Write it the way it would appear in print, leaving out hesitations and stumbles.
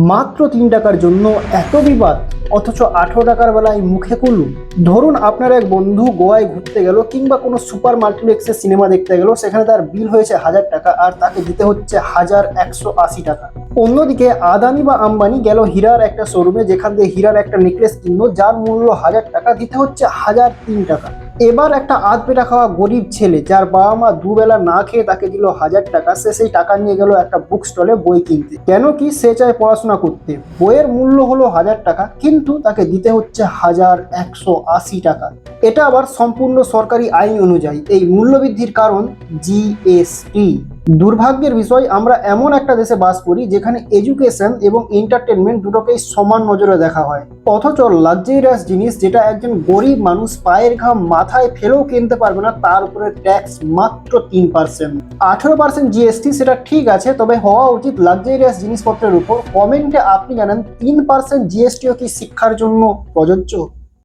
মাত্র 3 টাকার জন্য এত বিবাদ, অথচ 18 টাকার বেলায় মুখে কুলু। ধরুন আপনার এক বন্ধু গোয়ায় ঘুরতে গেল কিংবা কোনো সুপার মাল্টিপ্লেক্সে সিনেমা দেখতে গেল, সেখানে তার বিল হয়েছে 1000 টাকা আর তাকে দিতে হচ্ছে 1180 টাকা। অন্যদিকে আদানি বা আম্বানি গেল হীরার একটা শোরুমে, যেখান থেকে হীরার একটা নেকলেস কিনলো যার মূল্য 1000 টাকা, দিতে হচ্ছে 1003 টাকা। এবার একটা আধ পেটা খাওয়া গরিব ছেলে, যার বাবা মা দুবেলা না খেয়ে তাকে দিল 1000 টাকা, সে সেই টাকা নিয়ে গেল একটা বুক স্টলে বই কিনতে। কেন কি, সে চায় পড়াশোনা করতে। বইয়ের মূল্য হলো 1000 টাকা, কিন্তু তাকে দিতে হচ্ছে 1180 টাকা। এটা আবার সম্পূর্ণ সরকারি আইন অনুযায়ী। এই মূল্যবৃদ্ধির কারণ জিএসটি। দুর্ভাগ্যের বিষয়, আমরা এমন একটা দেশে বাস করি যেখানে এডুকেশন এবং এন্টারটেনমেন্ট দুটোকেই সমান নজরে দেখা হয়, অথচ লাক্সারিয়াস জিনিস যেটা একজন গরিব মানুষ পায়ের ঘাম মাথায় ফেলেও কিনতে পারবে না, তার উপরে ট্যাক্স মাত্র 3%। 18% জিএসটি সেটা ঠিক আছে, তবে হওয়া উচিত লাক্সারিয়াস জিনিসপত্রের উপর। কমেন্টে আপনি জানান 3% জিএসটিও কি শিক্ষার জন্য প্রযোজ্য?